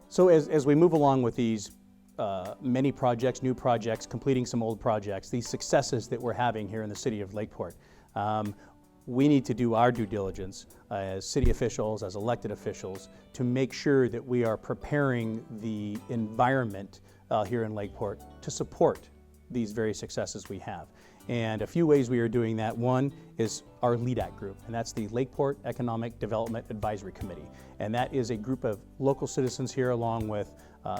So as we move along with these many projects, new projects, completing some old projects, these successes that we're having here in the city of Lakeport, we need to do our due diligence as city officials, as elected officials, to make sure that we are preparing the environment here in Lakeport to support these very successes we have. And a few ways we are doing that. One is our LEADAC group, and that's the Lakeport Economic Development Advisory Committee. And that is a group of local citizens here along with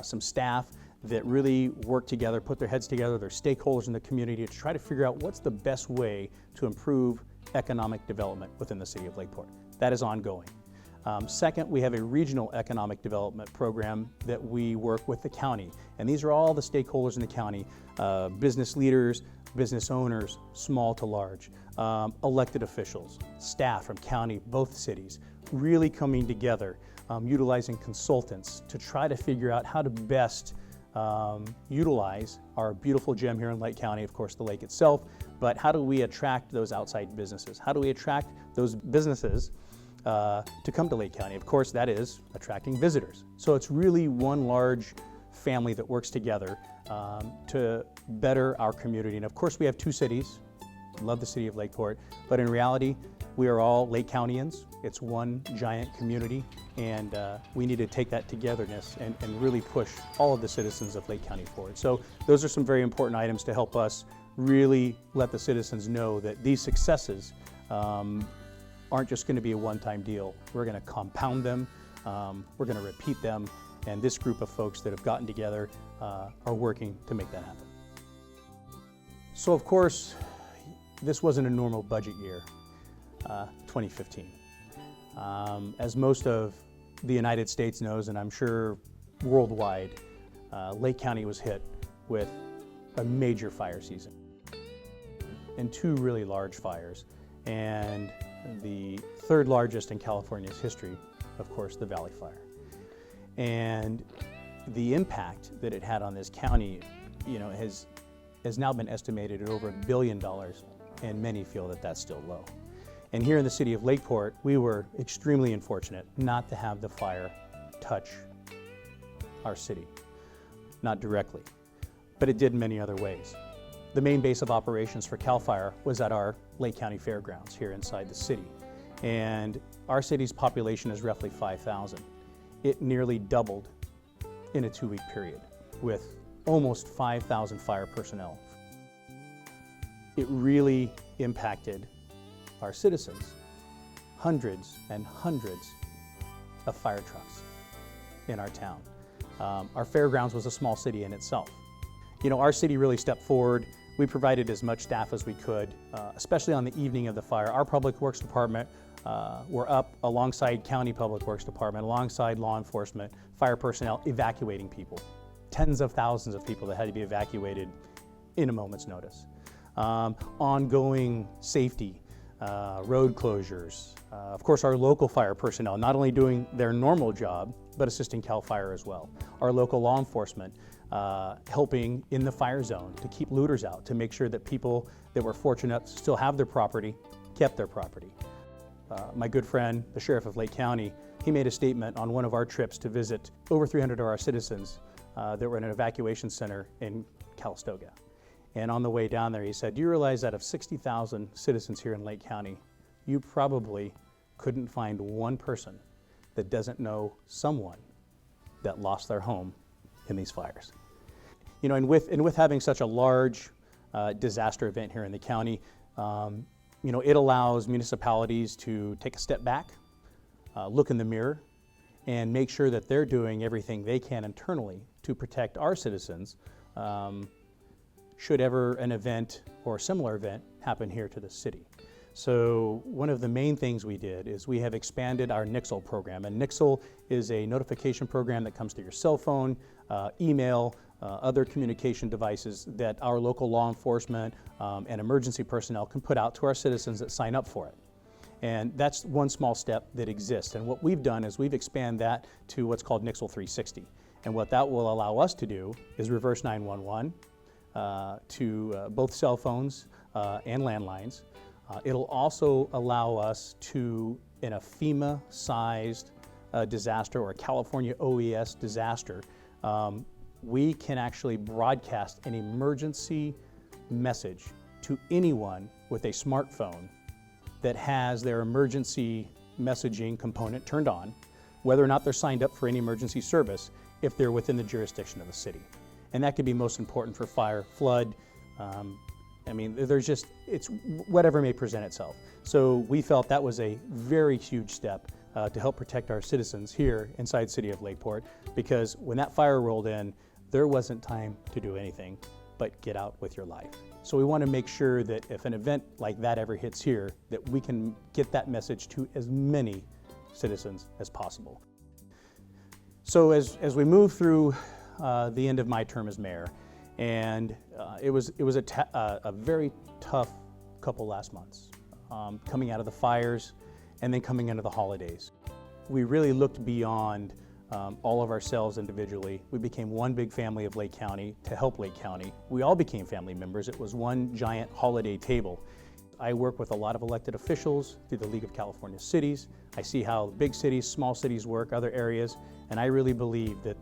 some staff that really work together, put their heads together, they're stakeholders in the community to try to figure out what's the best way to improve economic development within the city of Lakeport. That is ongoing. Second, we have a regional economic development program that we work with the county. And these are all the stakeholders in the county, business leaders, business owners, small to large, elected officials, staff from county, both cities, really coming together, utilizing consultants to try to figure out how to best utilize our beautiful gem here in Lake County, of course the lake itself, but how do we attract those outside businesses? How do we attract those businesses to come to Lake County? Of course, that is attracting visitors. So it's really one large family that works together to better our community. And of course, we have two cities. Love the city of Lakeport, but in reality, we are all Lake Countyans. It's one giant community, and we need to take that togetherness and really push all of the citizens of Lake County forward. So those are some very important items to help us really let the citizens know that these successes aren't just going to be a one-time deal. We're going to compound them, we're going to repeat them, and this group of folks that have gotten together are working to make that happen. So of course, this wasn't a normal budget year, 2015. As most of the United States knows, and I'm sure worldwide, Lake County was hit with a major fire season and two really large fires, and the third largest in California's history, of course, the Valley Fire. And the impact that it had on this county, has now been estimated at over $1 billion, and many feel that that's still low. And here in the city of Lakeport, we were extremely unfortunate not to have the fire touch our city, not directly, but it did in many other ways. The main base of operations for CAL FIRE was at our Lake County Fairgrounds here inside the city. And our city's population is roughly 5,000. It nearly doubled in a 2-week period with almost 5,000 fire personnel. It really impacted our citizens. Hundreds and hundreds of fire trucks in our town. Our fairgrounds was a small city in itself. Our city really stepped forward. We provided as much staff as we could, especially on the evening of the fire. Our Public Works Department were up alongside County Public Works Department, alongside law enforcement, fire personnel, evacuating people. Tens of thousands of people that had to be evacuated in a moment's notice. Ongoing safety, road closures. Of course, our local fire personnel, not only doing their normal job, but assisting CAL FIRE as well. Our local law enforcement helping in the fire zone to keep looters out, to make sure that people that were fortunate to still have their property, kept their property. My good friend, the sheriff of Lake County, he made a statement on one of our trips to visit over 300 of our citizens that were in an evacuation center in Calistoga. And on the way down there, he said, "Do you realize that of 60,000 citizens here in Lake County, you probably couldn't find one person that doesn't know someone that lost their home in these fires." And with having such a large disaster event here in the county, it allows municipalities to take a step back, look in the mirror, and make sure that they're doing everything they can internally to protect our citizens should ever an event or a similar event happen here to the city. So one of the main things we did is we have expanded our NIXL program. And NIXL is a notification program that comes to your cell phone, email, other communication devices that our local law enforcement and emergency personnel can put out to our citizens that sign up for it. And that's one small step that exists. And what we've done is we've expanded that to what's called NIXL 360. And what that will allow us to do is reverse 911 to both cell phones and landlines. It'll also allow us to, in a FEMA-sized disaster or a California OES disaster, we can actually broadcast an emergency message to anyone with a smartphone that has their emergency messaging component turned on, whether or not they're signed up for any emergency service, if they're within the jurisdiction of the city. And that could be most important for fire, flood. I mean, it's whatever may present itself. So we felt that was a very huge step to help protect our citizens here inside the city of Lakeport, because when that fire rolled in, there wasn't time to do anything but get out with your life. So we want to make sure that if an event like that ever hits here, that we can get that message to as many citizens as possible. So as we move through the end of my term as mayor, and it was a very tough couple last months, coming out of the fires and then coming into the holidays. We really looked beyond all of ourselves individually. We became one big family of Lake County to help Lake County. We all became family members. It was one giant holiday table. I work with a lot of elected officials through the League of California Cities. I see how big cities, small cities work, other areas, and I really believe that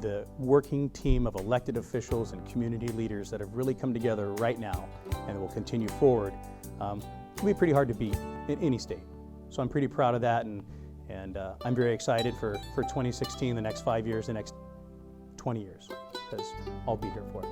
the working team of elected officials and community leaders that have really come together right now and will continue forward will be pretty hard to beat in any state. So I'm pretty proud of that, and I'm very excited for 2016, the next 5 years, the next 20 years, because I'll be here for it.